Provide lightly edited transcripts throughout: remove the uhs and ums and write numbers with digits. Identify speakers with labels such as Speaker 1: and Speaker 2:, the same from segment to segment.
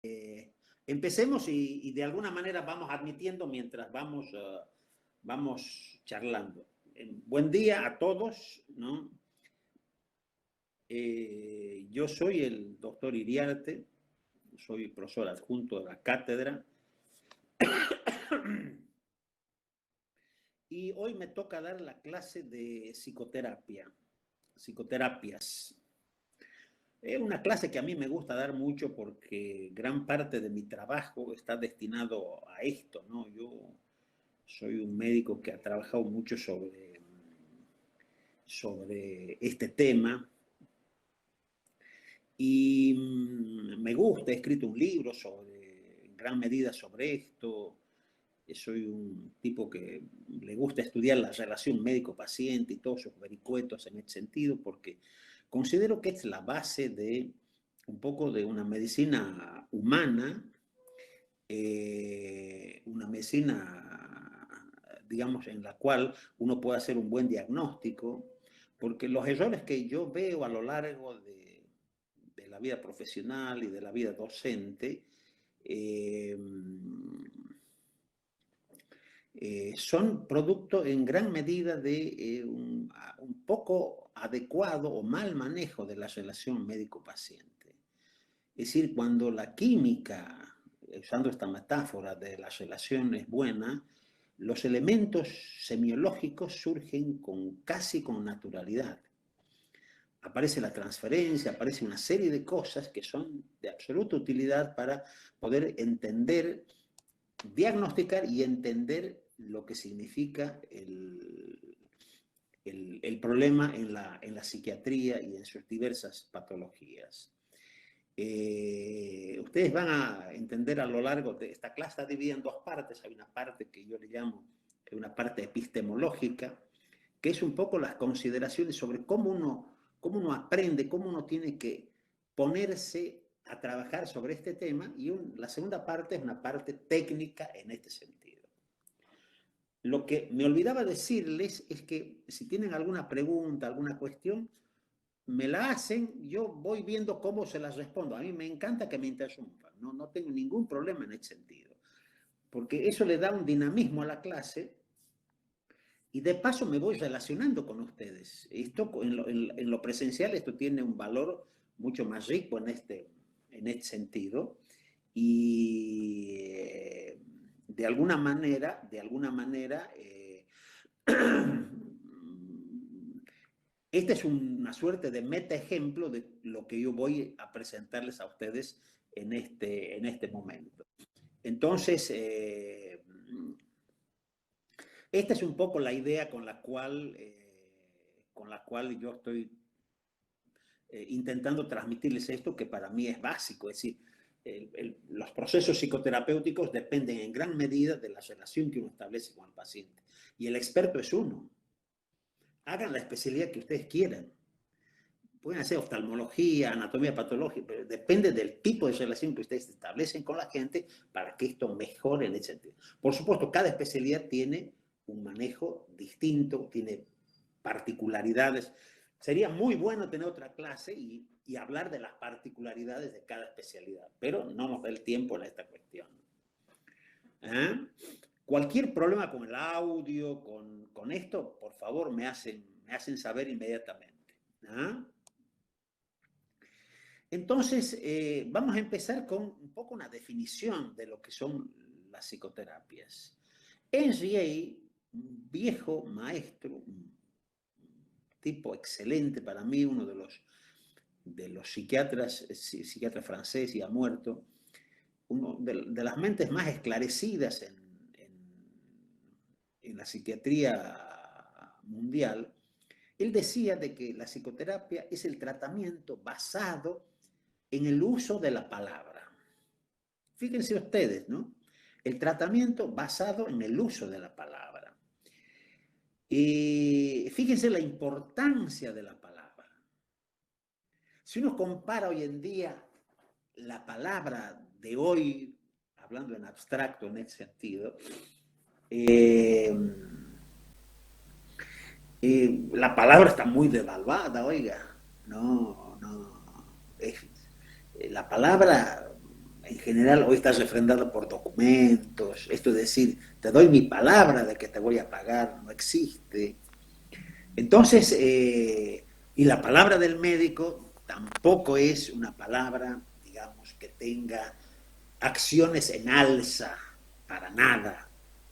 Speaker 1: Empecemos y de alguna manera vamos admitiendo mientras vamos charlando. Buen día a todos, ¿no? Yo soy el doctor Iriarte, soy profesor adjunto de la cátedra y hoy me toca dar la clase de psicoterapias. Es una clase que a mí me gusta dar mucho porque gran parte de mi trabajo está destinado a esto, ¿no? Yo soy un médico que ha trabajado mucho sobre este tema y me gusta, he escrito un libro en gran medida sobre esto. Soy un tipo que le gusta estudiar la relación médico-paciente y todos sus vericuetos en ese sentido, porque considero que es la base de un poco de una medicina humana, una medicina, digamos, en la cual uno puede hacer un buen diagnóstico, porque los errores que yo veo a lo largo de la vida profesional y de la vida docente, son producto en gran medida de un poco adecuado o mal manejo de la relación médico-paciente. Es decir, cuando la química, usando esta metáfora de la relación es buena, los elementos semiológicos surgen casi con naturalidad. Aparece la transferencia, aparece una serie de cosas que son de absoluta utilidad para poder entender, diagnosticar y entender lo que significa el problema en la psiquiatría y en sus diversas patologías. Ustedes van a entender a lo largo de esta clase, está dividida en dos partes. Hay una parte que yo le llamo una parte epistemológica, que es un poco las consideraciones sobre cómo uno aprende, cómo uno tiene que ponerse a trabajar sobre este tema, y la segunda parte es una parte técnica en este sentido. Lo que me olvidaba decirles es que si tienen alguna pregunta, alguna cuestión, me la hacen, yo voy viendo cómo se las respondo. A mí me encanta que me interrumpan, no tengo ningún problema en ese sentido, porque eso le da un dinamismo a la clase y de paso me voy relacionando con ustedes. Esto en lo presencial esto tiene un valor mucho más rico en este sentido y de alguna manera esta es una suerte de meta ejemplo de lo que yo voy a presentarles a ustedes en este momento. Entonces, esta es un poco la idea con la cual yo estoy intentando transmitirles esto, que para mí es básico. Es decir, los procesos psicoterapéuticos dependen en gran medida de la relación que uno establece con el paciente. Y el experto es uno. Hagan la especialidad que ustedes quieran. Pueden hacer oftalmología, anatomía patológica, pero depende del tipo de relación que ustedes establecen con la gente para que esto mejore en ese sentido. Por supuesto, cada especialidad tiene un manejo distinto, tiene particularidades. Sería muy bueno tener otra clase y hablar de las particularidades de cada especialidad, pero no nos da el tiempo en esta cuestión. Cualquier problema con el audio, con esto, por favor, me hacen saber inmediatamente. Entonces, vamos a empezar con un poco una definición de lo que son las psicoterapias. Henry, un viejo maestro, un tipo excelente para mí, uno de los psiquiatras francés, y ha muerto, uno de las mentes más esclarecidas en la psiquiatría mundial. Él decía de que la psicoterapia es el tratamiento basado en el uso de la palabra. Fíjense ustedes, ¿no? El tratamiento basado en el uso de la palabra. Y fíjense la importancia de la palabra. Si uno compara hoy en día la palabra de hoy, hablando en abstracto en ese sentido, la palabra está muy devaluada, oiga. La palabra En general, hoy estás refrendado por documentos. Esto es decir, te doy mi palabra de que te voy a pagar, no existe. Entonces, y la palabra del médico tampoco es una palabra, digamos, que tenga acciones en alza, para nada.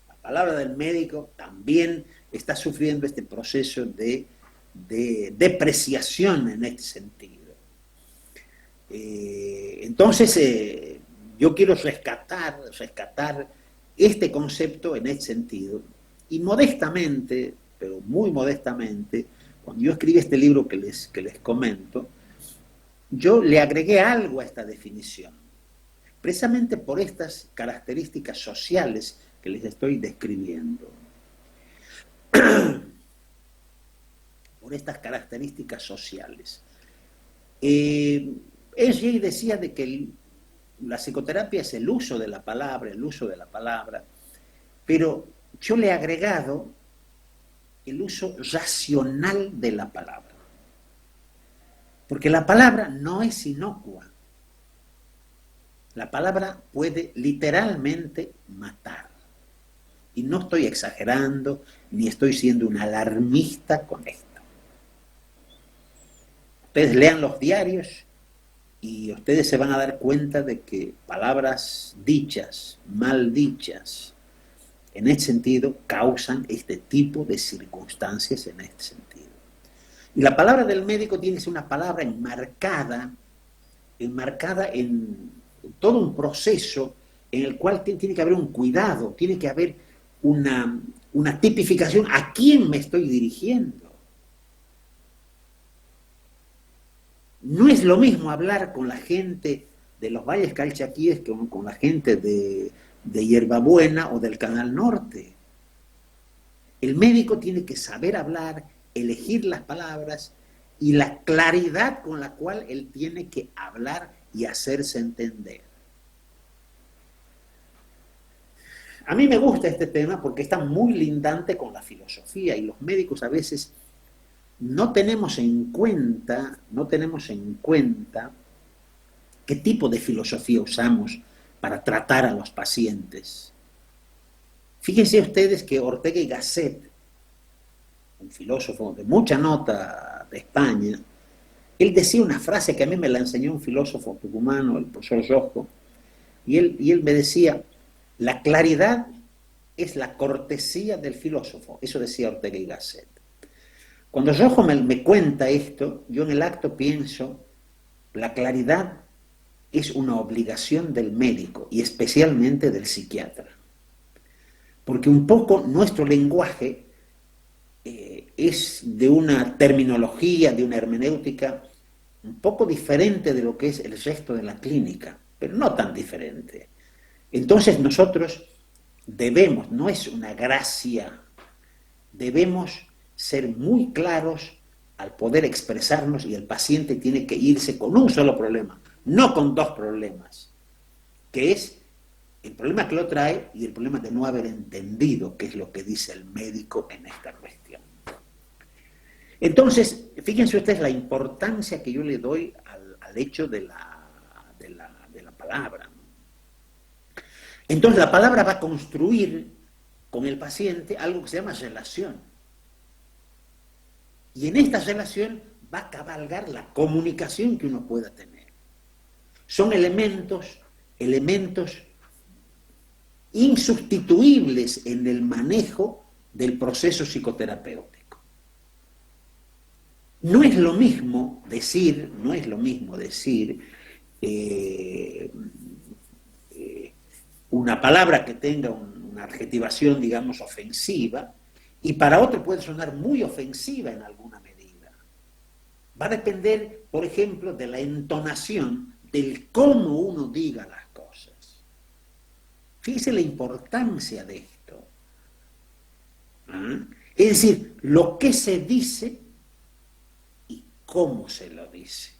Speaker 1: La palabra del médico también está sufriendo este proceso de depreciación en este sentido. Entonces, yo quiero rescatar este concepto en este sentido. Y modestamente, pero muy modestamente, cuando yo escribí este libro que les comento, yo le agregué algo a esta definición, precisamente por estas características sociales que les estoy describiendo. Por estas características sociales. Ella decía de que la psicoterapia es el uso de la palabra, pero yo le he agregado el uso racional de la palabra. Porque la palabra no es inocua. La palabra puede literalmente matar. Y no estoy exagerando, ni estoy siendo un alarmista con esto. Ustedes lean los diarios y ustedes se van a dar cuenta de que palabras dichas, mal dichas, en este sentido, causan este tipo de circunstancias en este sentido. Y la palabra del médico tiene que ser una palabra enmarcada en todo un proceso en el cual tiene que haber un cuidado, tiene que haber una tipificación a quién me estoy dirigiendo. No es lo mismo hablar con la gente de los valles calchaquíes que con la gente de Hierbabuena o del Canal Norte. El médico tiene que saber hablar, elegir las palabras y la claridad con la cual él tiene que hablar y hacerse entender. A mí me gusta este tema porque está muy lindante con la filosofía y los médicos a veces no tenemos en cuenta qué tipo de filosofía usamos para tratar a los pacientes. Fíjense ustedes que Ortega y Gasset, un filósofo de mucha nota de España, él decía una frase que a mí me la enseñó un filósofo tucumano, el profesor Rojo, y él me decía, la claridad es la cortesía del filósofo. Eso decía Ortega y Gasset. Cuando Rojo me cuenta esto, yo en el acto pienso, la claridad es una obligación del médico y especialmente del psiquiatra. Porque un poco nuestro lenguaje es de una terminología, de una hermenéutica un poco diferente de lo que es el resto de la clínica, pero no tan diferente. Entonces nosotros debemos, no es una gracia, debemos ser muy claros al poder expresarnos y el paciente tiene que irse con un solo problema, no con dos problemas, que es el problema que lo trae y el problema de no haber entendido qué es lo que dice el médico en esta cuestión. Entonces, fíjense ustedes la importancia que yo le doy al hecho de la palabra. Entonces, la palabra va a construir con el paciente algo que se llama relación. Y en esta relación va a cabalgar la comunicación que uno pueda tener. Son elementos insustituibles en el manejo del proceso psicoterapéutico. No es lo mismo decir una palabra que tenga una adjetivación, digamos, ofensiva, y para otro puede sonar muy ofensiva en alguna medida. Va a depender, por ejemplo, de la entonación, del cómo uno diga las cosas. Fíjese la importancia de esto. Es decir, lo que se dice y cómo se lo dice.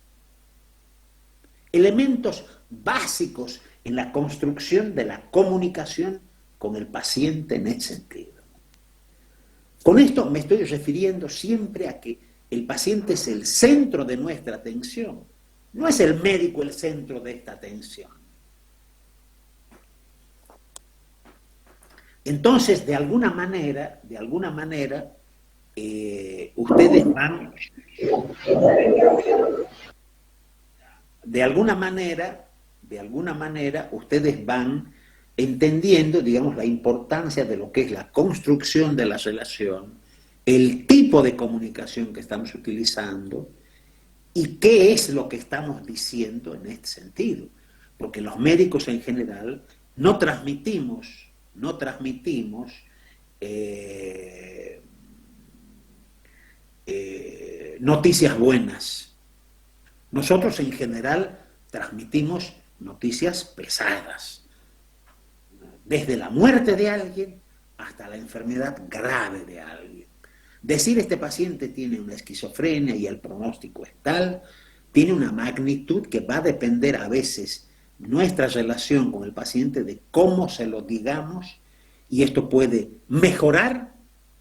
Speaker 1: Elementos básicos en la construcción de la comunicación con el paciente en ese sentido. Con esto me estoy refiriendo siempre a que el paciente es el centro de nuestra atención. No es el médico el centro de esta atención. Entonces, ustedes van, de alguna manera, ustedes van entendiendo, digamos, la importancia de lo que es la construcción de la relación, el tipo de comunicación que estamos utilizando y qué es lo que estamos diciendo en este sentido. Porque los médicos en general no transmitimos noticias buenas. Nosotros en general transmitimos noticias pesadas, desde la muerte de alguien hasta la enfermedad grave de alguien. Decir este paciente tiene una esquizofrenia y el pronóstico es tal, tiene una magnitud que va a depender a veces nuestra relación con el paciente de cómo se lo digamos, y esto puede mejorar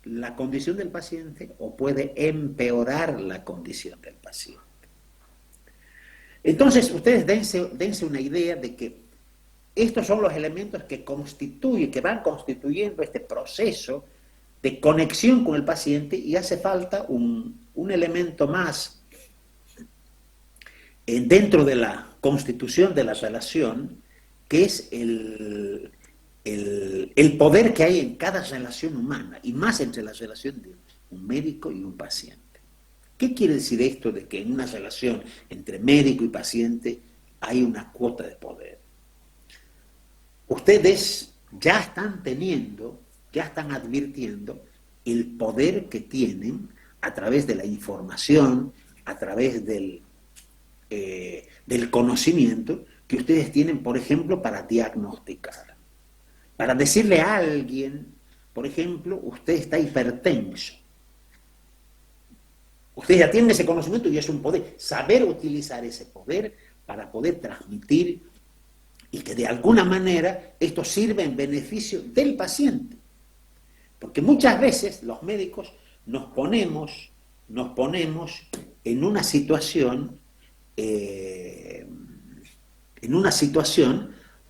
Speaker 1: la condición del paciente o puede empeorar la condición del paciente. Entonces, ustedes dense una idea de que estos son los elementos que van constituyendo este proceso de conexión con el paciente, y hace falta un elemento más dentro de la constitución de la relación, que es el poder que hay en cada relación humana, y más entre la relación de un médico y un paciente. ¿Qué quiere decir esto de que en una relación entre médico y paciente hay una cuota de poder? Ustedes ya están advirtiendo el poder que tienen a través de la información, a través del conocimiento que ustedes tienen, por ejemplo, para diagnosticar. Para decirle a alguien, por ejemplo, usted está hipertenso. Ustedes ya tienen ese conocimiento y es un poder. Saber utilizar ese poder para poder transmitir, y que de alguna manera esto sirve en beneficio del paciente. Porque muchas veces los médicos nos ponemos en una situación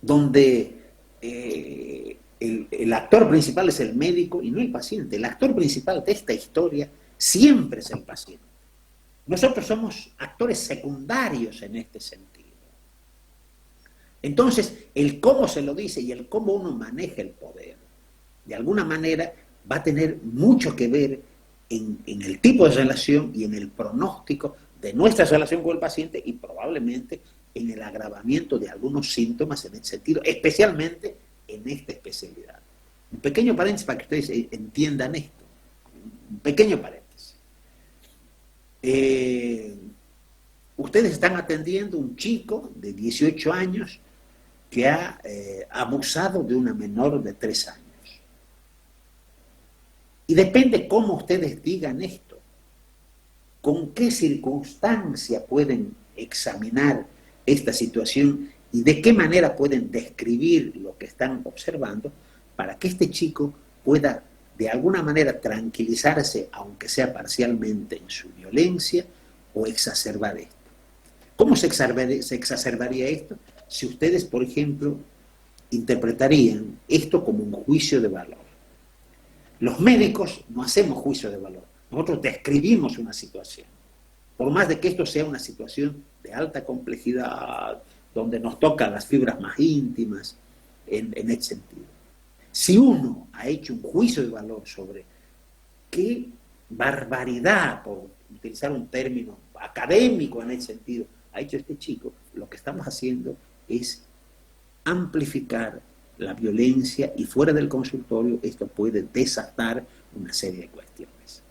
Speaker 1: donde el actor principal es el médico y no el paciente. El actor principal de esta historia siempre es el paciente. Nosotros somos actores secundarios en este sentido. Entonces, el cómo se lo dice y el cómo uno maneja el poder, de alguna manera, va a tener mucho que ver en el tipo de relación y en el pronóstico de nuestra relación con el paciente, y probablemente en el agravamiento de algunos síntomas en ese sentido, especialmente en esta especialidad. Un pequeño paréntesis para que ustedes entiendan esto. Un pequeño paréntesis. Ustedes están atendiendo a un chico de 18 años que ha abusado de una menor de 3 años. Y depende cómo ustedes digan esto, con qué circunstancia pueden examinar esta situación y de qué manera pueden describir lo que están observando, para que este chico pueda de alguna manera tranquilizarse, aunque sea parcialmente, en su violencia, o exacerbar esto. ¿Cómo se exacerbaría esto? Si ustedes, por ejemplo, interpretarían esto como un juicio de valor. Los médicos no hacemos juicio de valor. Nosotros describimos una situación. Por más de que esto sea una situación de alta complejidad, donde nos tocan las fibras más íntimas, en ese sentido. Si uno ha hecho un juicio de valor sobre qué barbaridad, por utilizar un término académico en ese sentido, ha hecho este chico, lo que estamos haciendo es amplificar la violencia, y fuera del consultorio esto puede desatar una serie de cuestiones.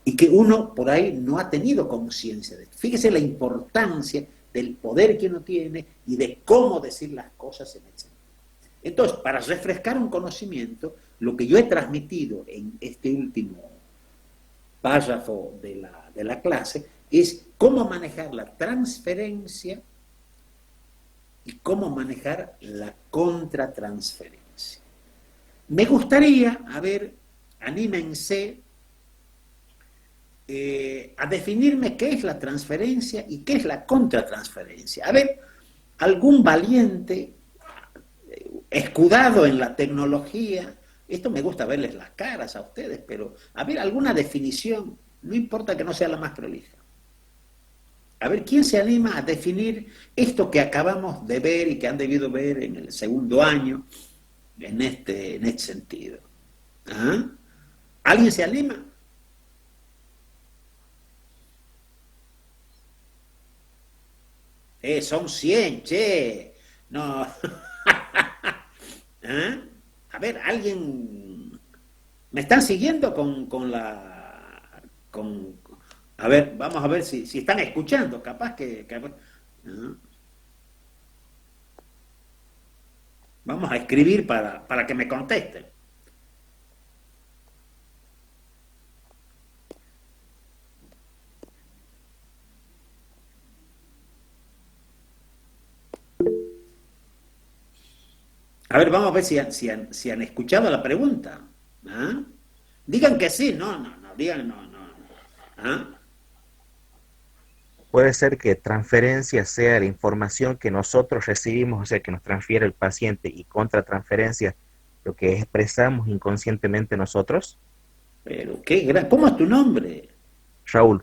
Speaker 1: Y que uno por ahí no ha tenido conciencia de esto. Fíjese la importancia del poder que uno tiene y de cómo decir las cosas en el sentido. Entonces, para refrescar un conocimiento, lo que yo he transmitido en este último párrafo de la clase es cómo manejar la transferencia y cómo manejar la contratransferencia. Me gustaría, anímense a definirme qué es la transferencia y qué es la contratransferencia. Algún valiente, escudado en la tecnología. Esto me gusta verles las caras a ustedes, pero a ver, alguna definición, no importa que no sea la más prolija. A ver, ¿quién se anima a definir esto que acabamos de ver y que han debido ver en el segundo año en este sentido? ¿Ah? ¿Alguien se anima? Son 100, che. No. ¿Ah? A ver, alguien... ¿Me están siguiendo con la... A ver, vamos a ver si están escuchando, capaz que... ¿Ah? Vamos a escribir para que me contesten. A ver, vamos a ver si han escuchado la pregunta. ¿Ah? Digan que sí, no, digan no. ¿Ah?
Speaker 2: Puede ser que transferencia sea la información que nosotros recibimos, o sea, que nos transfiere el paciente, y contratransferencia lo que expresamos inconscientemente nosotros.
Speaker 1: Pero qué gran... ¿Cómo es tu nombre?
Speaker 2: Raúl,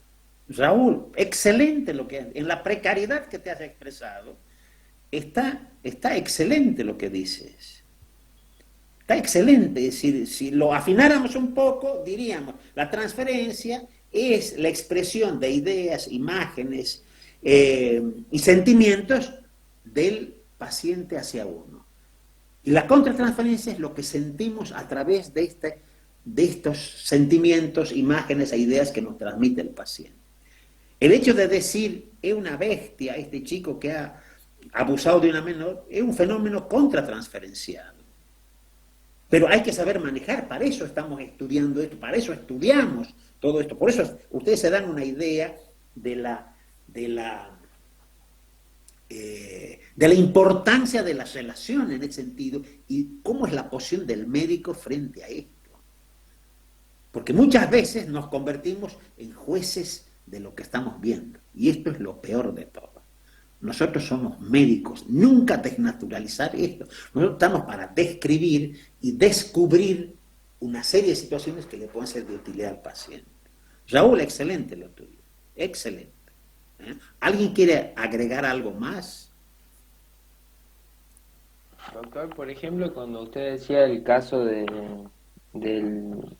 Speaker 1: Raúl, excelente lo que... En la precariedad que te has expresado, está excelente lo que dices. Está excelente. Es decir, si lo afináramos un poco, diríamos, la transferencia es la expresión de ideas, imágenes y sentimientos del paciente hacia uno. Y la contratransferencia es lo que sentimos a través de estos sentimientos, imágenes e ideas que nos transmite el paciente. El hecho de decir, es una bestia este chico que ha abusado de una menor, es un fenómeno contratransferencial. Pero hay que saber manejar, para eso estamos estudiando esto, para eso estudiamos todo esto. Por eso ustedes se dan una idea de la importancia de las relaciones en ese sentido y cómo es la posición del médico frente a esto. Porque muchas veces nos convertimos en jueces de lo que estamos viendo. Y esto es lo peor de todo. Nosotros somos médicos, nunca desnaturalizar esto. Nosotros estamos para describir y descubrir una serie de situaciones que le pueden ser de utilidad al paciente. Raúl, excelente lo tuyo, excelente. ¿Alguien quiere agregar algo más?
Speaker 3: Doctor, por ejemplo, cuando usted decía el caso del, del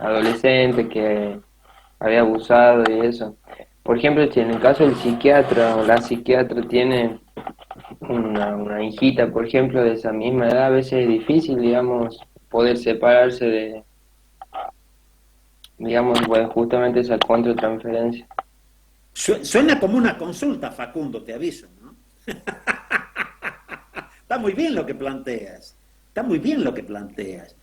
Speaker 3: adolescente que había abusado y eso, por ejemplo, si en el caso del psiquiatra o la psiquiatra tiene una hijita, por ejemplo, de esa misma edad, a veces es difícil, digamos, poder separarse de, digamos, pues, justamente esa contratransferencia.
Speaker 1: Suena como una consulta, Facundo, te aviso, ¿no? Está muy bien lo que planteas, está muy bien lo que planteas.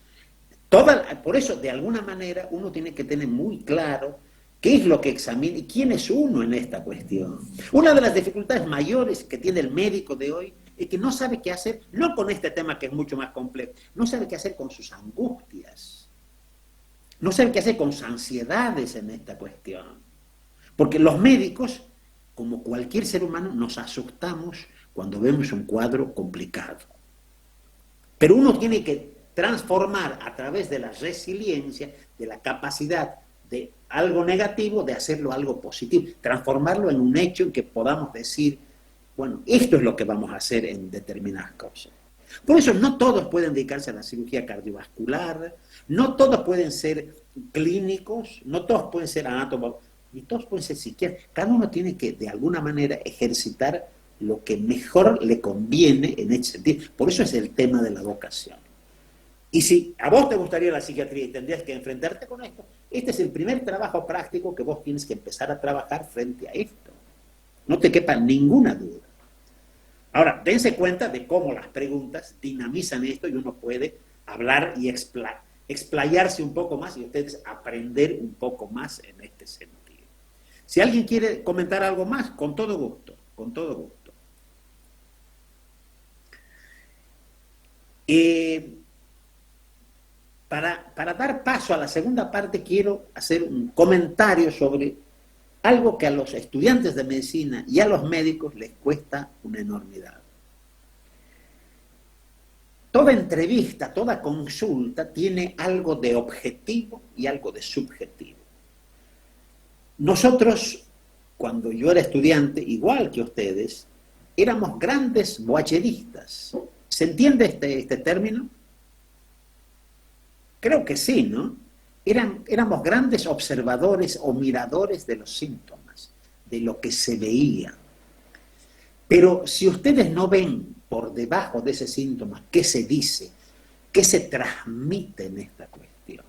Speaker 1: Por eso, de alguna manera, uno tiene que tener muy claro qué es lo que examina y quién es uno en esta cuestión. Una de las dificultades mayores que tiene el médico de hoy es que no sabe qué hacer, no con este tema que es mucho más complejo, no sabe qué hacer con sus angustias, no sabe qué hacer con sus ansiedades en esta cuestión. Porque los médicos, como cualquier ser humano, nos asustamos cuando vemos un cuadro complicado. Pero uno tiene que transformar a través de la resiliencia, de la capacidad de algo negativo, de hacerlo algo positivo, transformarlo en un hecho en que podamos decir, bueno, esto es lo que vamos a hacer en determinadas cosas. Por eso no todos pueden dedicarse a la cirugía cardiovascular, no todos pueden ser clínicos, no todos pueden ser anatomos, ni todos pueden ser psiquiatras. Cada uno tiene que, de alguna manera, ejercitar lo que mejor le conviene en ese sentido. Por eso es el tema de la vocación. Y si a vos te gustaría la psiquiatría y tendrías que enfrentarte con esto, este es el primer trabajo práctico que vos tienes que empezar a trabajar frente a esto. No te quepa ninguna duda. Ahora, dense cuenta de cómo las preguntas dinamizan esto y uno puede hablar y explayarse un poco más y ustedes aprender un poco más en este sentido. Si alguien quiere comentar algo más, con todo gusto, con todo gusto. Para dar paso a la segunda parte, quiero hacer un comentario sobre algo que a los estudiantes de medicina y a los médicos les cuesta una enormidad. toda entrevista, toda consulta tiene algo de objetivo y algo de subjetivo. Nosotros, cuando yo era estudiante, igual que ustedes, éramos grandes voyeristas. ¿Se entiende este término? Creo que sí, ¿no? Éramos grandes observadores o miradores de los síntomas, de lo que se veía. Pero si ustedes no ven por debajo de ese síntoma qué se dice, qué se transmite en esta cuestión,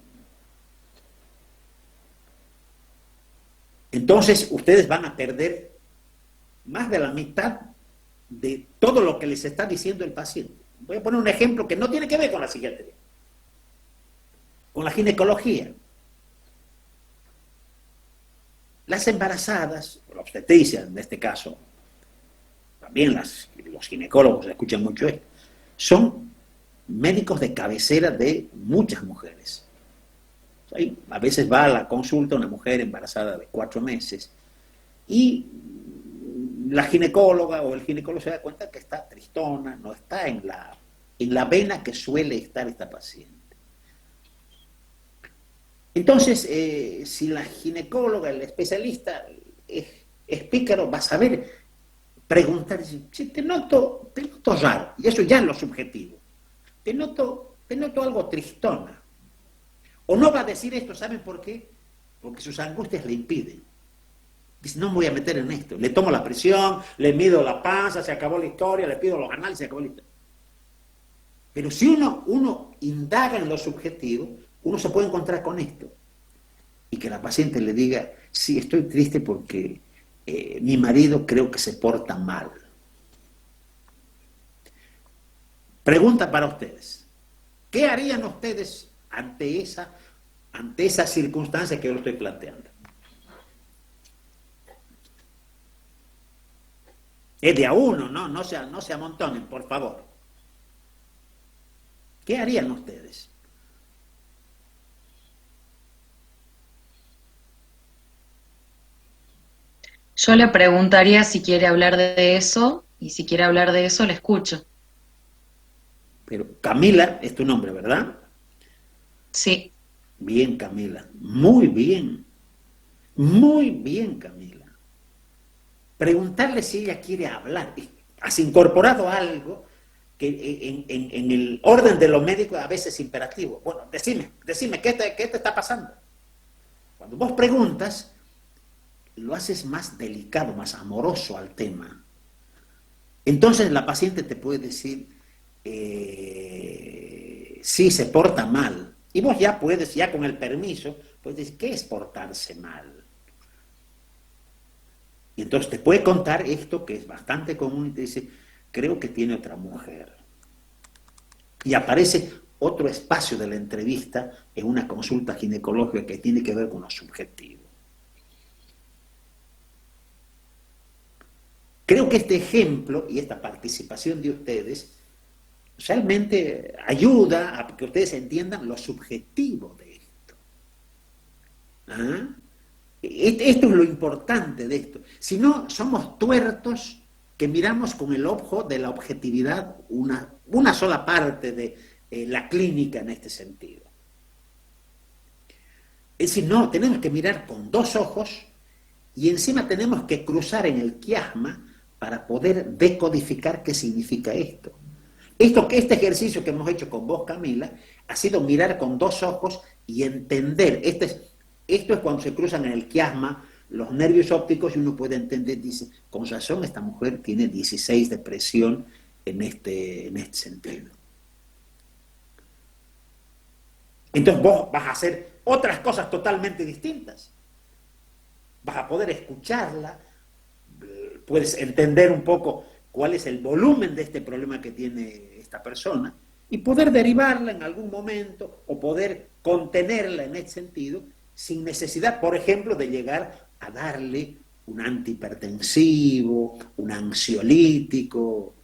Speaker 1: entonces ustedes van a perder más de la mitad de todo lo que les está diciendo el paciente. Voy a poner un ejemplo que no tiene que ver con la psiquiatría, con la ginecología. Las embarazadas, la obstetricia en este caso, también los ginecólogos escuchan mucho esto, son médicos de cabecera de muchas mujeres. A veces va a la consulta una mujer embarazada de 4 meses y la ginecóloga o el ginecólogo se da cuenta que está tristona, no está en la vena que suele estar esta paciente. Entonces, si la ginecóloga, el especialista es pícaro, va a saber preguntar, si te noto raro, y eso ya es lo subjetivo, te noto algo tristona. O no va a decir esto, ¿saben por qué? Porque sus angustias le impiden. Dice, no me voy a meter en esto. Le tomo la presión, le mido la panza, se acabó la historia, le pido los análisis, se acabó la historia. Pero si uno indaga en lo subjetivo, uno se puede encontrar con esto. Y que la paciente le diga, sí, estoy triste porque mi marido creo que se porta mal. Pregunta para ustedes. ¿Qué harían ustedes ante esa circunstancia que yo estoy planteando? Es de a uno, no se amontonen, por favor. ¿Qué harían ustedes?
Speaker 4: Yo le preguntaría si quiere hablar de eso, y si quiere hablar de eso, le escucho.
Speaker 1: Pero Camila es tu nombre, ¿verdad?
Speaker 4: Sí.
Speaker 1: Bien, Camila. Muy bien. Muy bien, Camila. Preguntarle si ella quiere hablar. Has incorporado algo que en el orden de los médicos a veces es imperativo. Bueno, decime, ¿qué te está pasando? Cuando vos preguntas, lo haces más delicado, más amoroso al tema. Entonces la paciente te puede decir, sí, se porta mal. Y vos ya puedes, ya con el permiso, puedes decir, ¿qué es portarse mal? Y entonces te puede contar esto que es bastante común y te dice, creo que tiene otra mujer. Y aparece otro espacio de la entrevista en una consulta ginecológica que tiene que ver con lo subjetivo. Creo que este ejemplo y esta participación de ustedes realmente ayuda a que ustedes entiendan lo subjetivo de esto. ¿Ah? Esto es lo importante de esto. Si no, somos tuertos que miramos con el ojo de la objetividad una sola parte de la clínica en este sentido. Es decir, no, tenemos que mirar con 2 ojos y encima tenemos que cruzar en el quiasma para poder decodificar qué significa esto. Este ejercicio que hemos hecho con vos, Camila, ha sido mirar con 2 ojos y entender. Esto es cuando se cruzan en el quiasma los nervios ópticos y uno puede entender, dice, con razón esta mujer tiene 16 de presión en este sentido. Entonces vos vas a hacer otras cosas totalmente distintas. Vas a poder escucharla, puedes entender un poco cuál es el volumen de este problema que tiene esta persona y poder derivarla en algún momento o poder contenerla en ese sentido sin necesidad, por ejemplo, de llegar a darle un antihipertensivo, un ansiolítico,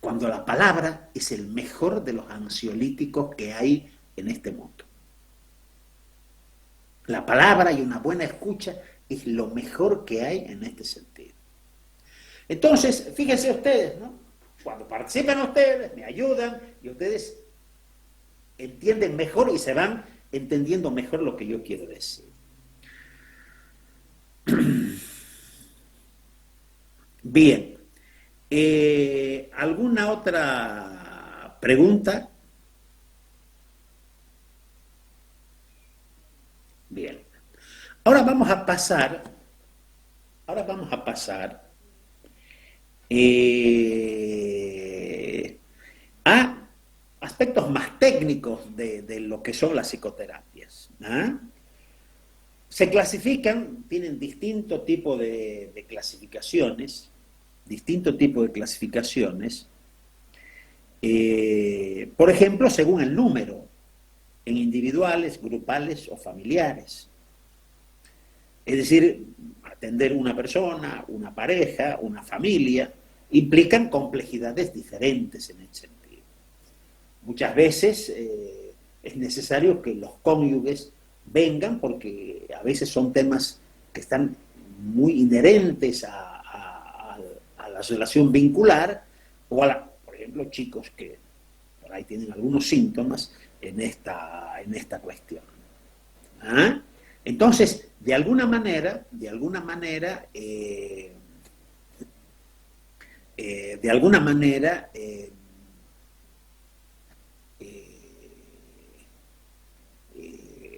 Speaker 1: cuando la palabra es el mejor de los ansiolíticos que hay en este mundo. La palabra y una buena escucha es lo mejor que hay en este sentido. Entonces, fíjense ustedes, ¿no? Cuando participan ustedes, me ayudan y ustedes entienden mejor y se van entendiendo mejor lo que yo quiero decir. Bien. ¿Alguna otra pregunta? Bien. Ahora vamos a pasar a aspectos más técnicos de lo que son las psicoterapias. ¿Ah? Se clasifican, tienen distinto tipo de clasificaciones, por ejemplo, según el número, en individuales, grupales o familiares. Es decir, atender una persona, una pareja, una familia, implican complejidades diferentes en ese sentido. Muchas veces es necesario que los cónyuges vengan porque a veces son temas que están muy inherentes a la relación vincular o por ejemplo, chicos que por ahí tienen algunos síntomas en esta cuestión. ¿Ah? Entonces, de alguna manera,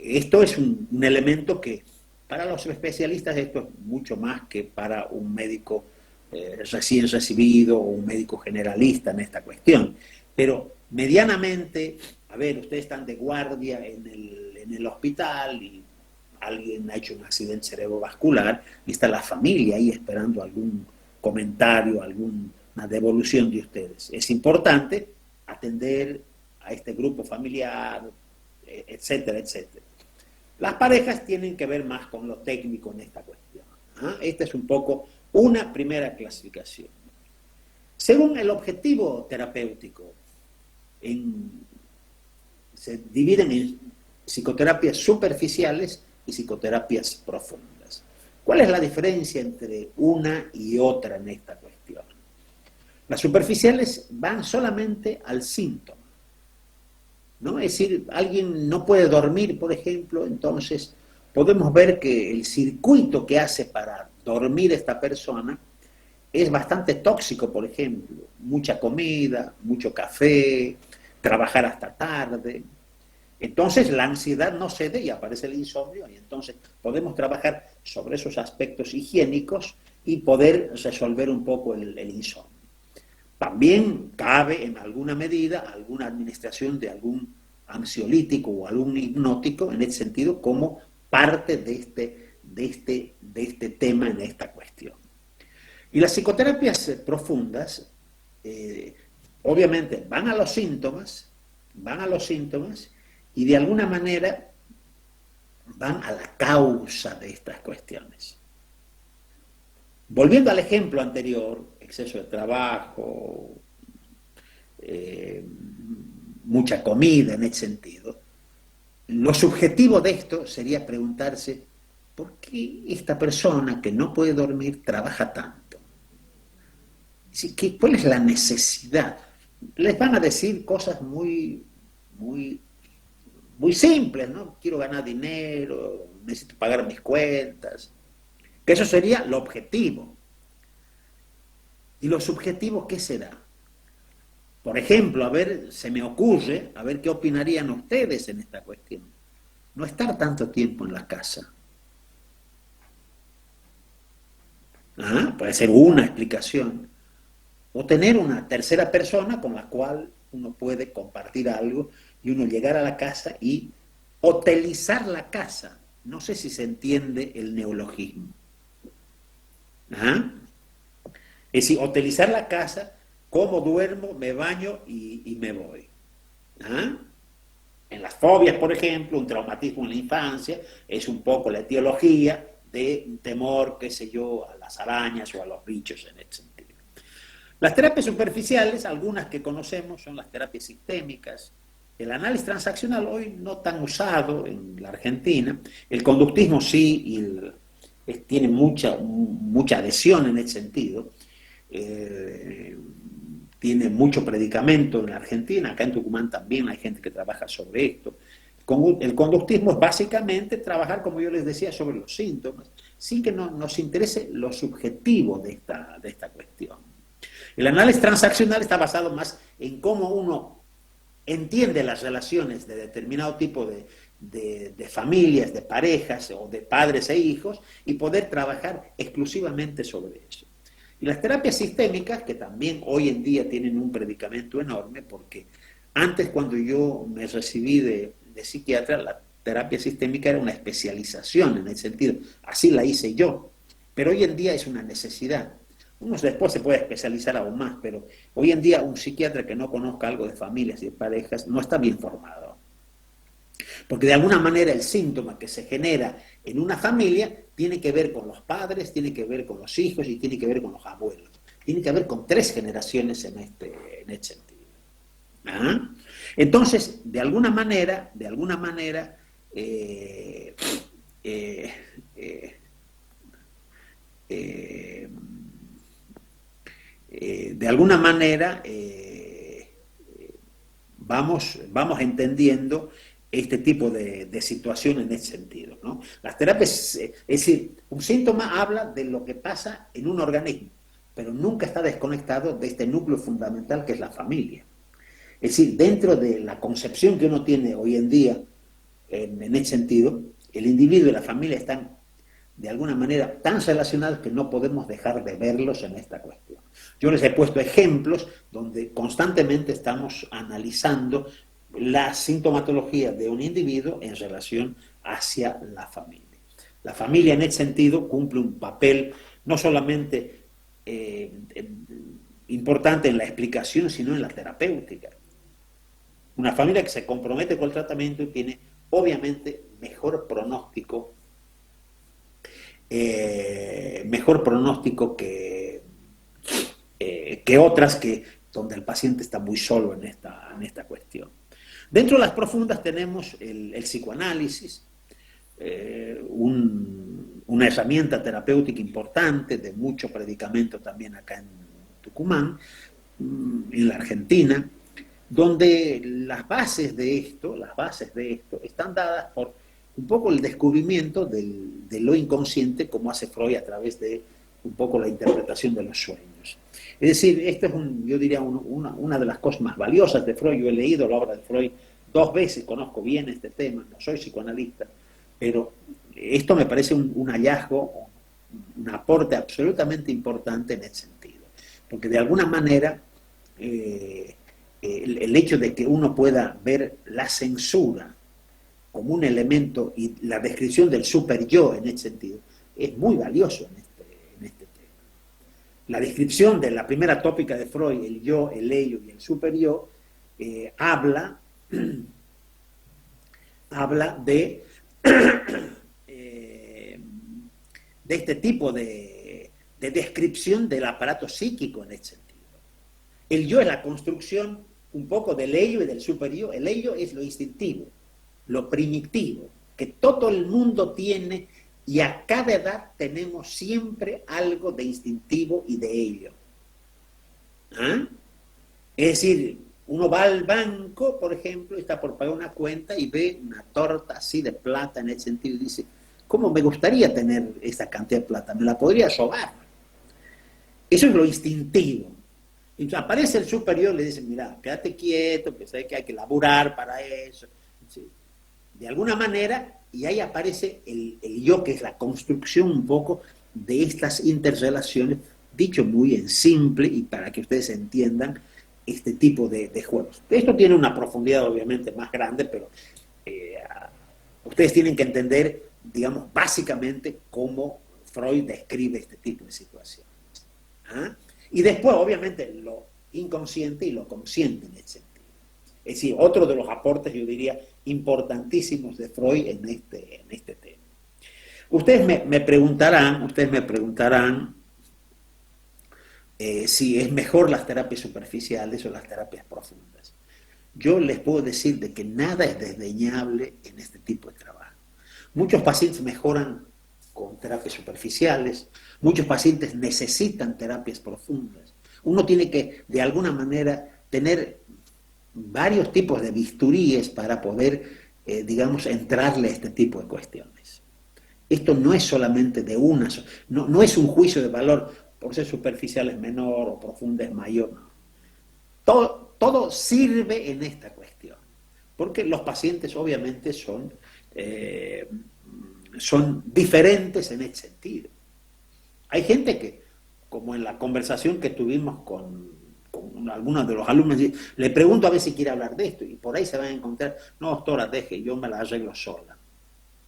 Speaker 1: esto es un elemento que para los especialistas esto es mucho más que para un médico recién recibido o un médico generalista en esta cuestión. Pero medianamente, a ver, ustedes están de guardia en el hospital y alguien ha hecho un accidente cerebrovascular y está la familia ahí esperando algún comentario, alguna devolución de ustedes. Es importante atender a este grupo familiar, etcétera, etcétera. Las parejas tienen que ver más con lo técnico en esta cuestión. ¿Ah? Esta es un poco una primera clasificación. Según el objetivo terapéutico, se dividen en psicoterapias superficiales y psicoterapias profundas. ¿Cuál es la diferencia entre una y otra en esta cuestión? Las superficiales van solamente al síntoma, ¿no? Es decir, alguien no puede dormir, por ejemplo, entonces podemos ver que el circuito que hace para dormir esta persona es bastante tóxico, por ejemplo, mucha comida, mucho café, trabajar hasta tarde. Entonces la ansiedad no cede y aparece el insomnio y entonces podemos trabajar sobre esos aspectos higiénicos y poder resolver un poco el insomnio. También cabe en alguna medida alguna administración de algún ansiolítico o algún hipnótico en ese sentido como parte de este tema en esta cuestión. Y las psicoterapias profundas obviamente van a los síntomas y de alguna manera van a la causa de estas cuestiones. Volviendo al ejemplo anterior, exceso de trabajo, mucha comida en ese sentido, lo subjetivo de esto sería preguntarse, ¿por qué esta persona que no puede dormir trabaja tanto? ¿Cuál es la necesidad? Les van a decir cosas muy simples, ¿no? Quiero ganar dinero, necesito pagar mis cuentas. Que eso sería lo objetivo. ¿Y lo subjetivo qué será? Por ejemplo, a ver, se me ocurre, a ver qué opinarían ustedes en esta cuestión. No estar tanto tiempo en la casa. Puede ser una explicación. O tener una tercera persona con la cual uno puede compartir algo y uno llegar a la casa y hotelizar la casa. No sé si se entiende el neologismo. Es decir, hotelizar la casa, como duermo, me baño y me voy. En las fobias, por ejemplo, un traumatismo en la infancia es un poco la etiología de un temor, qué sé yo, a las arañas o a los bichos en ese sentido. Las terapias superficiales, algunas que conocemos, son las terapias sistémicas. El análisis transaccional hoy no tan usado en la Argentina. El conductismo sí, y tiene mucha adhesión en ese sentido. tiene mucho predicamento en la Argentina, acá en Tucumán también hay gente que trabaja sobre esto. El conductismo es básicamente trabajar, como yo les decía, sobre los síntomas, sin que nos interese lo subjetivo de esta cuestión. El análisis transaccional está basado más en cómo uno entiende las relaciones de determinado tipo de familias, de parejas o de padres e hijos y poder trabajar exclusivamente sobre eso. Y las terapias sistémicas, que también hoy en día tienen un predicamento enorme, porque antes cuando yo me recibí de psiquiatra, la terapia sistémica era una especialización en el sentido, así la hice yo, pero hoy en día es una necesidad. Uno después se puede especializar aún más, pero hoy en día un psiquiatra que no conozca algo de familias y de parejas no está bien formado. Porque de alguna manera el síntoma que se genera en una familia tiene que ver con los padres, tiene que ver con los hijos y tiene que ver con los abuelos. Tiene que ver con 3 generaciones en este sentido. ¿Ah? Entonces, de alguna manera, de alguna manera vamos entendiendo este tipo de situación en ese sentido, ¿no? Las terapias, es decir, un síntoma habla de lo que pasa en un organismo, pero nunca está desconectado de este núcleo fundamental que es la familia. Es decir, dentro de la concepción que uno tiene hoy en día, en ese sentido, el individuo y la familia están de alguna manera tan relacionados que no podemos dejar de verlos en esta cuestión. Yo les he puesto ejemplos donde constantemente estamos analizando la sintomatología de un individuo en relación hacia la familia. La familia en ese sentido cumple un papel no solamente importante en la explicación, sino en la terapéutica. Una familia que se compromete con el tratamiento tiene obviamente mejor pronóstico que otras donde el paciente está muy solo en esta cuestión. Dentro de las profundas tenemos el psicoanálisis, una herramienta terapéutica importante, de mucho predicamento también acá en Tucumán, en la Argentina, donde las bases de esto están dadas por un poco el descubrimiento de lo inconsciente, como hace Freud a través de un poco la interpretación de los sueños. Es decir, esto es, yo diría, una de las cosas más valiosas de Freud. Yo he leído la obra de Freud 2 veces, conozco bien este tema, no soy psicoanalista, pero esto me parece un hallazgo, un aporte absolutamente importante en ese sentido. Porque de alguna manera el hecho de que uno pueda ver la censura como un elemento y la descripción del super yo en ese sentido es muy valioso en este tema. La descripción de la primera tópica de Freud, el yo, el ello y el super yo, habla de este tipo de descripción del aparato psíquico en ese sentido. El yo es la construcción un poco del ello y del super yo. El ello es lo instintivo, lo primitivo, que todo el mundo tiene, y a cada edad tenemos siempre algo de instintivo y de ello. ¿Ah? Es decir, uno va al banco, por ejemplo, está por pagar una cuenta y ve una torta así de plata en ese sentido y dice, ¿cómo me gustaría tener esa cantidad de plata? ¿Me la podría robar? Eso es lo instintivo. Entonces aparece el superior y le dice, mira, quédate quieto, que sabes que hay que laburar para eso. ¿Sí? De alguna manera, y ahí aparece el yo, que es la construcción un poco de estas interrelaciones, dicho muy en simple y para que ustedes entiendan este tipo de juegos. Esto tiene una profundidad obviamente más grande, pero ustedes tienen que entender, digamos, básicamente cómo Freud describe este tipo de situaciones. ¿Ah? Y después, obviamente, lo inconsciente y lo consciente en ese sentido. Es decir, otro de los aportes, yo diría, importantísimos de Freud en este tema. Ustedes me preguntarán si es mejor las terapias superficiales o las terapias profundas. Yo les puedo decir de que nada es desdeñable en este tipo de trabajo. Muchos pacientes mejoran con terapias superficiales, muchos pacientes necesitan terapias profundas. Uno tiene que, de alguna manera, tener varios tipos de bisturíes para poder, digamos, entrarle a este tipo de cuestiones. Esto no es solamente de una, no es un juicio de valor, por ser superficial es menor o profundo es mayor, no. Todo sirve en esta cuestión, porque los pacientes obviamente son diferentes en ese sentido. Hay gente que, como en la conversación que tuvimos con algunos de los alumnos, le pregunto a ver si quiere hablar de esto, y por ahí se van a encontrar, no, doctora, deje, yo me la arreglo sola.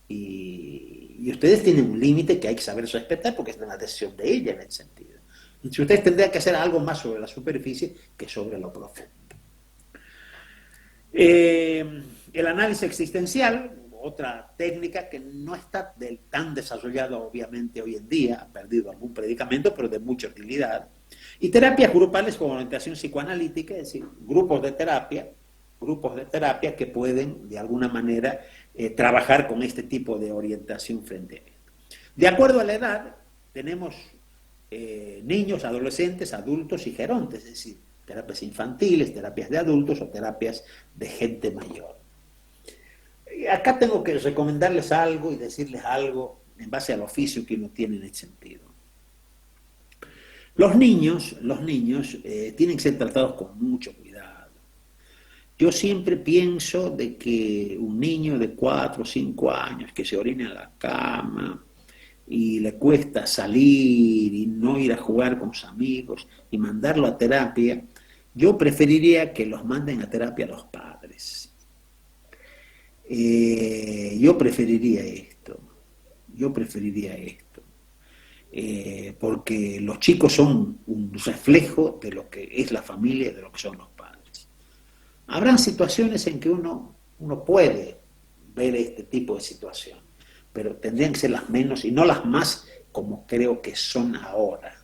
Speaker 1: Y ustedes tienen un límite que hay que saber respetar porque es una decisión de ella en ese sentido. Entonces ustedes tendrían que hacer algo más sobre la superficie que sobre lo profundo. El análisis existencial, otra técnica que no está tan desarrollada obviamente hoy en día, ha perdido algún predicamento, pero de mucha utilidad. Y terapias grupales con orientación psicoanalítica, es decir, grupos de terapia que pueden de alguna manera trabajar con este tipo de orientación frente a esto. De acuerdo a la edad, tenemos niños, adolescentes, adultos y gerontes, es decir, terapias infantiles, terapias de adultos o terapias de gente mayor. Acá tengo que recomendarles algo y decirles algo en base al oficio que uno tiene en ese sentido. Los niños tienen que ser tratados con mucho cuidado. Yo siempre pienso de que un niño de 4 o 5 años que se orina en la cama y le cuesta salir y no ir a jugar con sus amigos y mandarlo a terapia, yo preferiría que los manden a terapia los padres. Yo preferiría esto, porque los chicos son un reflejo de lo que es la familia y de lo que son los padres. Habrán situaciones en que uno puede ver este tipo de situación, pero tendrían que ser las menos y no las más como creo que son ahora.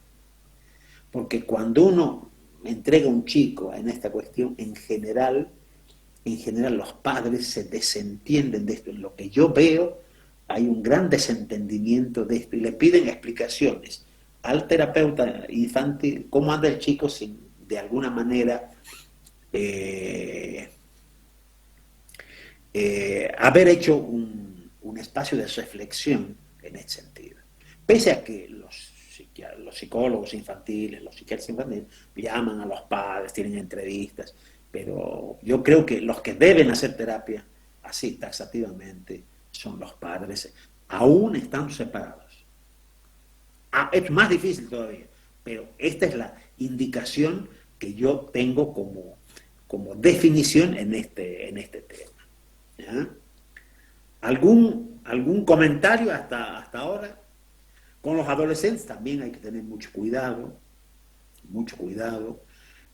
Speaker 1: Porque cuando uno entrega a un chico en esta cuestión, en general los padres se desentienden de esto. En lo que yo veo, hay un gran desentendimiento de esto y le piden explicaciones al terapeuta infantil cómo anda el chico sin, de alguna manera, haber hecho un espacio de reflexión en ese sentido. Pese a que los psicólogos infantiles, los psiquiatras infantiles, llaman a los padres, tienen entrevistas, pero yo creo que los que deben hacer terapia así taxativamente son los padres, aún están separados. Es más difícil todavía, pero esta es la indicación que yo tengo como definición en este tema. ¿Ya? ¿Algún comentario hasta ahora? Con los adolescentes también hay que tener mucho cuidado.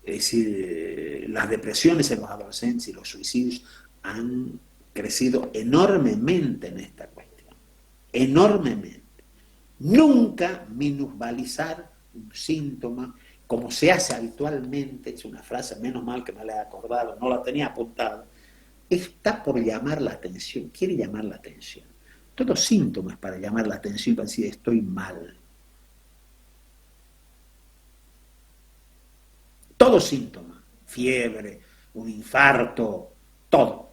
Speaker 1: Es decir, las depresiones en los adolescentes y los suicidios han crecido enormemente en esta cuestión. Enormemente. Nunca minusvalizar un síntoma como se hace habitualmente, es una frase, menos mal que me la he acordado, no la tenía apuntada, está por llamar la atención, quiere llamar la atención. Todos síntomas para llamar la atención, para decir estoy mal. Todo síntoma, fiebre, un infarto, todo.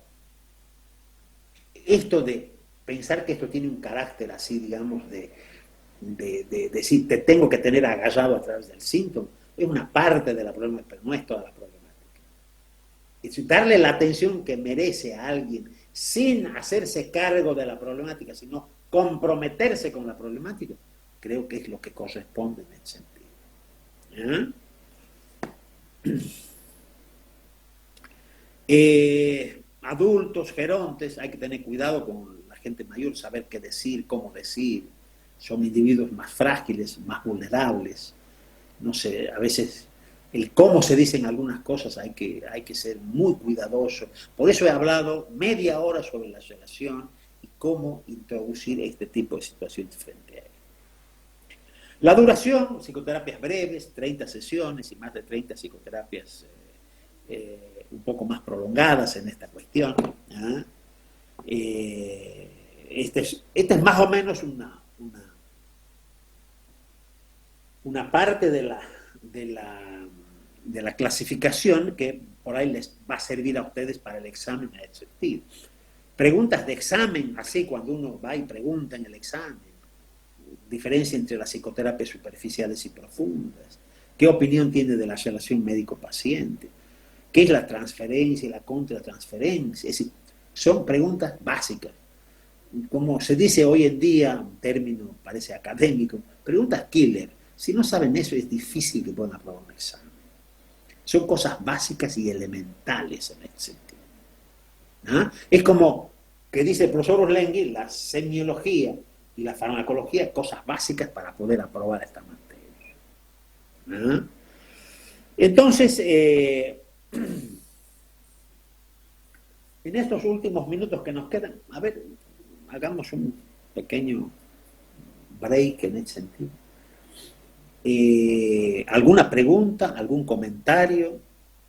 Speaker 1: Esto de pensar que esto tiene un carácter así, digamos, de decir te tengo que tener agarrado a través del síntoma, es una parte de la problemática, pero no es toda la problemática. Es decir, darle la atención que merece a alguien sin hacerse cargo de la problemática, sino comprometerse con la problemática, creo que es lo que corresponde en ese sentido. Adultos, gerontes, hay que tener cuidado con la gente mayor, saber qué decir, cómo decir. Son individuos más frágiles, más vulnerables. No sé, a veces el cómo se dicen algunas cosas hay que ser muy cuidadoso. Por eso he hablado media hora sobre la relación y cómo introducir este tipo de situaciones frente a él. La duración, psicoterapias breves, 30 sesiones y más de 30 psicoterapias un poco más prolongadas en esta cuestión. Esta es más o menos una parte de la de la clasificación que por ahí les va a servir a ustedes para el examen en ese sentido. Preguntas de examen, así cuando uno va y pregunta en el examen, diferencia entre las psicoterapias superficiales y profundas, qué opinión tiene de la relación médico-paciente, qué es la transferencia y la contratransferencia, es decir, son preguntas básicas. Como se dice hoy en día, un término parece académico, preguntas killer. Si no saben eso, es difícil que puedan aprobar un examen. Son cosas básicas y elementales en ese sentido. ¿Ah? Es como que dice el profesor Orlengui, la semiología y la farmacología, cosas básicas para poder aprobar esta materia. ¿Ah? Entonces, en estos últimos minutos que nos quedan, a ver, hagamos un pequeño break en ese sentido. ¿Alguna pregunta, algún comentario?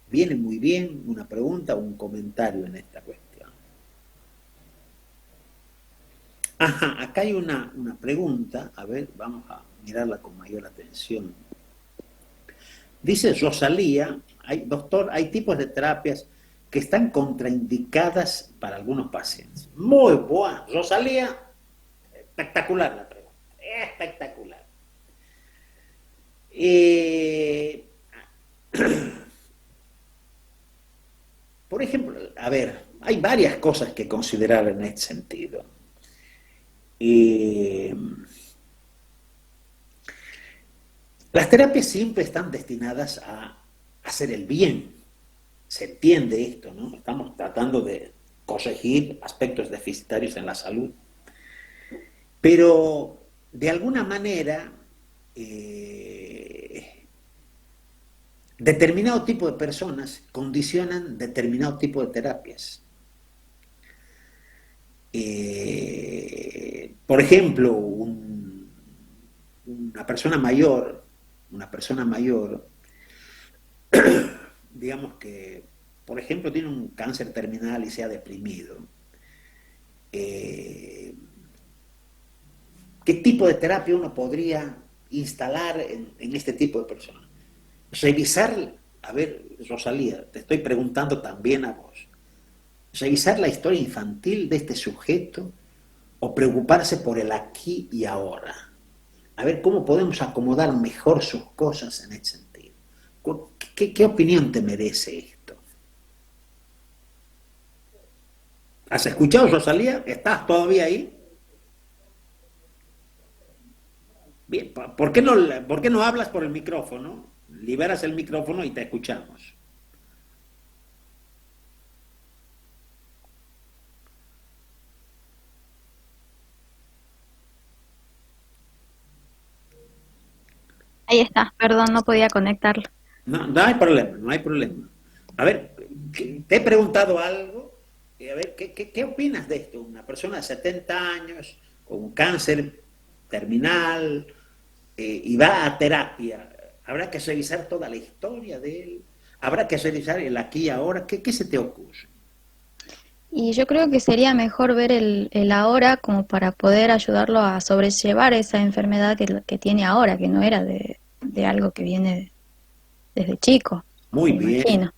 Speaker 1: Viene muy bien una pregunta o un comentario en esta cuestión. Ajá, acá hay una pregunta, a ver, vamos a mirarla con mayor atención. Dice Rosalía, doctor, hay tipos de terapias que están contraindicadas para algunos pacientes. Muy buena, Rosalía, espectacular la pregunta, espectacular. Por ejemplo, a ver, hay varias cosas que considerar en este sentido. Las terapias siempre están destinadas a hacer el bien. Se entiende esto, ¿no? Estamos tratando de corregir aspectos deficitarios en la salud. Pero, de alguna manera, determinado tipo de personas condicionan determinado tipo de terapias. Por ejemplo, una persona mayor, digamos que, por ejemplo, tiene un cáncer terminal y se ha deprimido. ¿Qué tipo de terapia uno podría instalar en este tipo de personas? Revisar, a ver, Rosalía, te estoy preguntando también a vos, revisar la historia infantil de este sujeto o preocuparse por el aquí y ahora. A ver cómo podemos acomodar mejor sus cosas en ese sentido. ¿Qué opinión te merece esto? ¿Has escuchado, Rosalía? ¿Estás todavía ahí? Bien, ¿por qué no hablas por el micrófono? Liberas el micrófono y te escuchamos.
Speaker 5: Ahí está, perdón, no podía conectarlo.
Speaker 1: No, no hay problema, no hay problema. A ver, te he preguntado algo, a ver, ¿qué opinas de esto? Una persona de 70 años con un cáncer terminal y va a terapia. ¿Habrá que revisar toda la historia de él? ¿Habrá que revisar el aquí y ahora? ¿Qué se te ocurre?
Speaker 5: Y yo creo que sería mejor ver el ahora como para poder ayudarlo a sobrellevar esa enfermedad que tiene ahora, que no era de algo que viene desde chico,
Speaker 1: Muy
Speaker 5: me
Speaker 1: bien,
Speaker 5: imagino.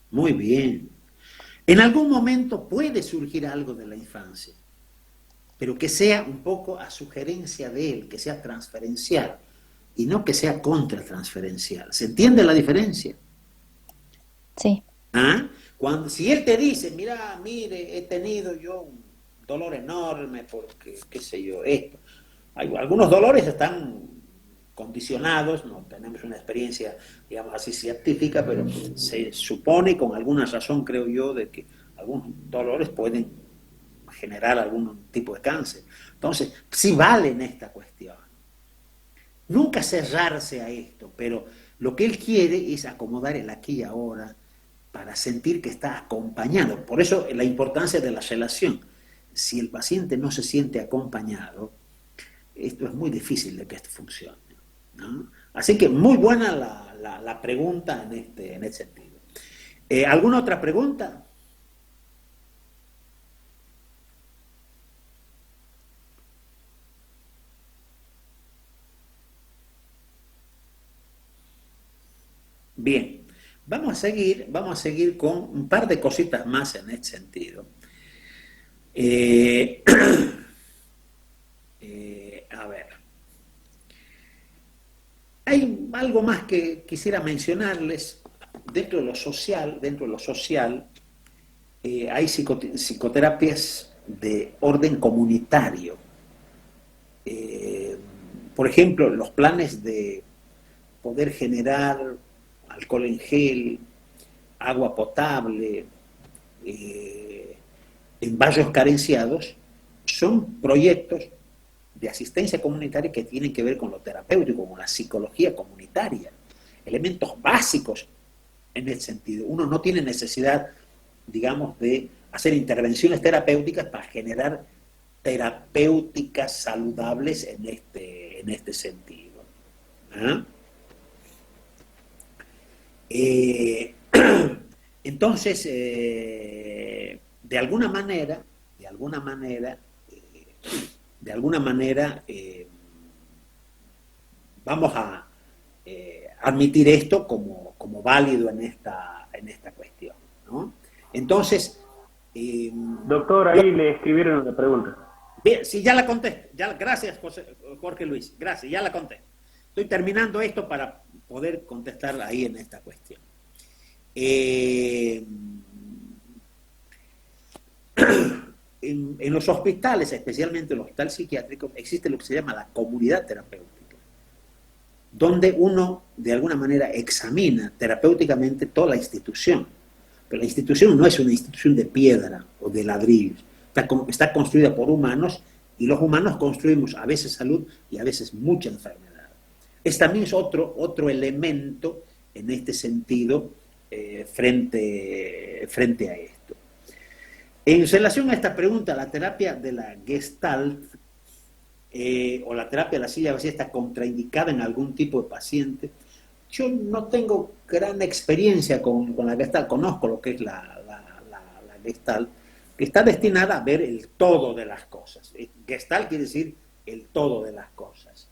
Speaker 1: muy bien. En algún momento puede surgir algo de la infancia, pero que sea un poco a sugerencia de él, que sea transferencial y no que sea contratransferencial. ¿Se entiende la diferencia?
Speaker 5: Sí,
Speaker 1: ¿Ah? Si él te dice, mira, mire, he tenido yo un dolor enorme porque, qué sé yo, esto. Algunos dolores están condicionados, no tenemos una experiencia, digamos así, científica, pero se supone con alguna razón, creo yo, de que algunos dolores pueden generar algún tipo de cáncer. Entonces, sí vale en esta cuestión. Nunca cerrarse a esto, pero lo que él quiere es acomodar el aquí y ahora para sentir que está acompañado. Por eso la importancia de la relación. Si el paciente no se siente acompañado, esto es muy difícil de que esto funcione, ¿no? Así que muy buena la pregunta en este sentido. ¿Alguna otra pregunta? Bien, vamos a seguir con un par de cositas más en este sentido. A ver. Hay algo más que quisiera mencionarles. Dentro de lo social, hay psicoterapias de orden comunitario. Por ejemplo, los planes de poder generar alcohol en gel, agua potable, en barrios carenciados, son proyectos de asistencia comunitaria que tienen que ver con lo terapéutico, con la psicología comunitaria, elementos básicos en ese sentido. Uno no tiene necesidad, digamos, de hacer intervenciones terapéuticas para generar terapéuticas saludables en este sentido. ¿Ah? Entonces, de alguna manera, vamos a admitir esto como válido en esta cuestión, ¿no? Entonces,
Speaker 6: doctor, ahí le escribieron una pregunta.
Speaker 1: Bien, sí, ya la contesto. Gracias, Jorge Luis. Gracias, ya la contesto. Estoy terminando esto para poder contestar ahí en esta cuestión. En los hospitales, especialmente en los hospitales psiquiátricos, existe lo que se llama la comunidad terapéutica, donde uno, de alguna manera, examina terapéuticamente toda la institución. Pero la institución no es una institución de piedra o de ladrillos. Está construida por humanos, y los humanos construimos a veces salud y a veces mucha enfermedad. También es otro elemento en este sentido frente a esto. En relación a esta pregunta, la terapia de la Gestalt o la terapia de la silla vacía está contraindicada en algún tipo de paciente. Yo no tengo gran experiencia con la Gestalt, conozco lo que es la Gestalt, que está destinada a ver el todo de las cosas. Gestalt quiere decir el todo de las cosas.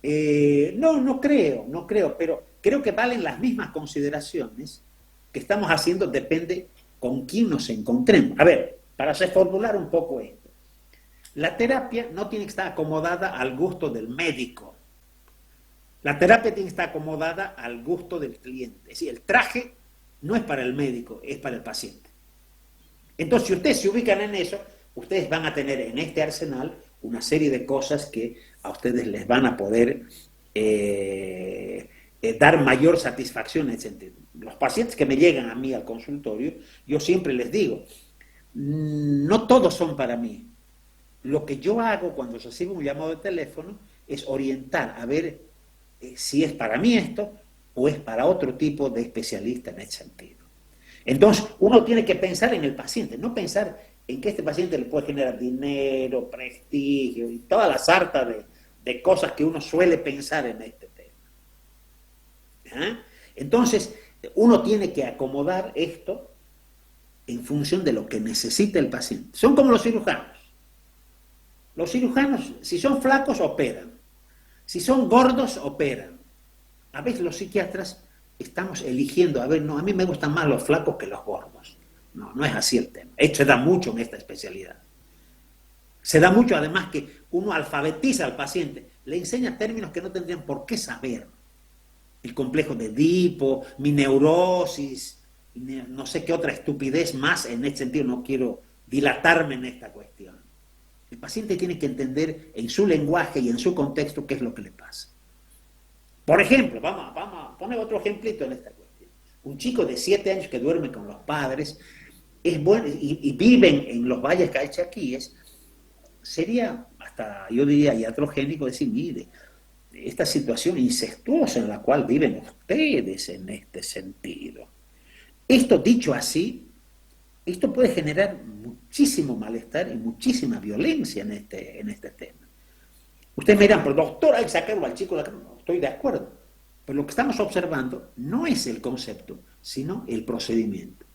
Speaker 1: No creo, pero creo que valen las mismas consideraciones que estamos haciendo, depende con quién nos encontremos. A ver, para reformular un poco esto, la terapia no tiene que estar acomodada al gusto del médico. La terapia tiene que estar acomodada al gusto del cliente. Es decir, el traje no es para el médico, es para el paciente. Entonces, si ustedes se ubican en eso, ustedes van a tener en este arsenal una serie de cosas que a ustedes les van a poder dar mayor satisfacción en ese sentido. Los pacientes que me llegan a mí al consultorio, yo siempre les digo, no todos son para mí. Lo que yo hago cuando recibo un llamado de teléfono es orientar a ver si es para mí esto o es para otro tipo de especialista en ese sentido. Entonces, uno tiene que pensar en el paciente, no pensar en que este paciente le puede generar dinero, prestigio y toda la sarta de cosas que uno suele pensar en este tema. ¿Ah? Entonces, uno tiene que acomodar esto en función de lo que necesita el paciente. Son como los cirujanos. Los cirujanos, si son flacos, operan. Si son gordos, operan. A veces los psiquiatras estamos eligiendo, a mí me gustan más los flacos que los gordos. No es así el tema. Esto se da mucho en esta especialidad. Se da mucho además que uno alfabetiza al paciente, le enseña términos que no tendrían por qué saber. El complejo de Edipo, mi neurosis, no sé qué otra estupidez más en este sentido, no quiero dilatarme en esta cuestión. El paciente tiene que entender en su lenguaje y en su contexto qué es lo que le pasa. Por ejemplo, vamos a poner otro ejemplito en esta cuestión. Un chico de 7 años que duerme con los padres es bueno, y viven en los valles calchaquíes, sería hasta, yo diría, iatrogénico decir, mire, esta situación incestuosa en la cual viven ustedes en este sentido. Esto dicho así, esto puede generar muchísimo malestar y muchísima violencia en este tema. Ustedes me dirán, pero doctor, hay que sacarlo al chico de la cama. No, estoy de acuerdo. Pero lo que estamos observando no es el concepto, sino el procedimiento.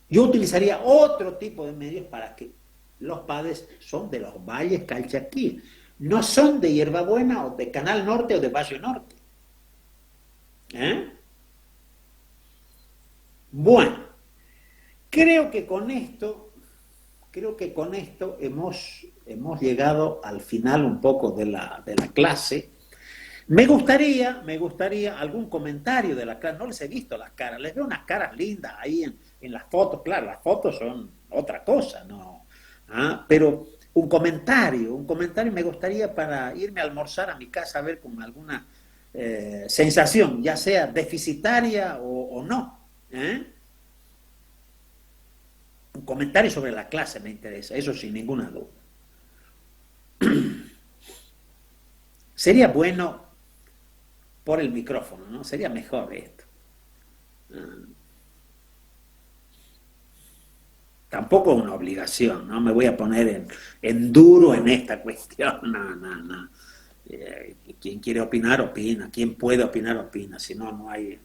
Speaker 1: Yo utilizaría otro tipo de medios para que los padres son de los valles calchaquíes, no son de Hierbabuena o de Canal Norte o de Valle Norte. Bueno, creo que con esto hemos llegado al final un poco de la clase. Me gustaría algún comentario de la clase. No les he visto las caras, les veo unas caras lindas ahí en las fotos. Claro, las fotos son otra cosa, ¿no? Pero un comentario me gustaría para irme a almorzar a mi casa a ver con alguna sensación, ya sea deficitaria o no. Un comentario sobre la clase me interesa, eso sin ninguna duda. Sería bueno por el micrófono, ¿no? Sería mejor esto. Tampoco es una obligación, no me voy a poner en duro en esta cuestión, no. Quien quiere opinar, opina, quien puede opinar, opina, si no, no hay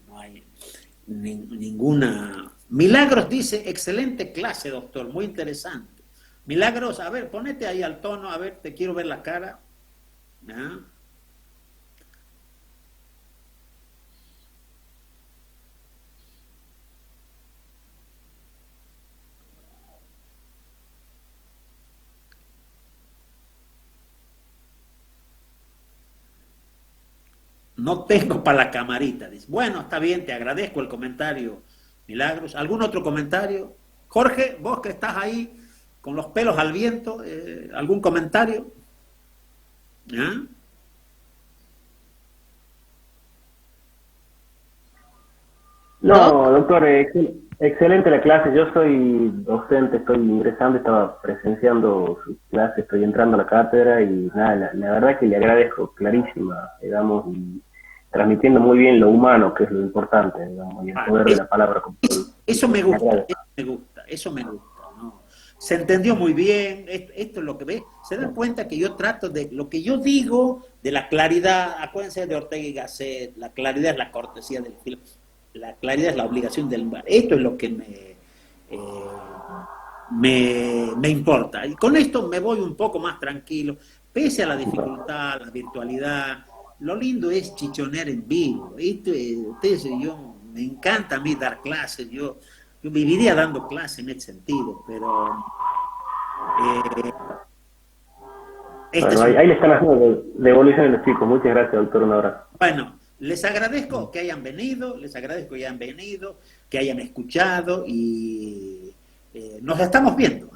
Speaker 1: ninguna... Milagros dice, excelente clase, doctor, muy interesante. Milagros, a ver, ponete ahí al tono, a ver, te quiero ver la cara. No tengo para la camarita. Dice, bueno, está bien, te agradezco el comentario, Milagros. ¿Algún otro comentario? Jorge, vos que estás ahí con los pelos al viento, ¿algún comentario?
Speaker 6: No, doctor, excelente la clase. Yo soy docente, estoy ingresando, estaba presenciando su clase, estoy entrando a la cátedra y nada, la verdad que le agradezco, clarísima, digamos, y transmitiendo muy bien lo humano, que es lo importante, digamos, y el poder de la palabra.
Speaker 1: Eso me gusta, ¿no? Se entendió muy bien, esto es lo que ve, se dan cuenta que yo trato de, lo que yo digo, de la claridad, acuérdense de Ortega y Gasset, la claridad es la cortesía del film, la claridad es la obligación del lugar, esto es lo que me importa, y con esto me voy un poco más tranquilo, pese a la dificultad, la virtualidad, lo lindo es chichonear en vivo, ustedes, me encanta a mí dar clases, yo viviría dando clases en ese sentido, pero
Speaker 6: bueno, ahí le están haciendo devolución a los chicos. Muchas gracias, doctor, un abrazo.
Speaker 1: Bueno, les agradezco que hayan venido, que hayan escuchado y nos estamos viendo,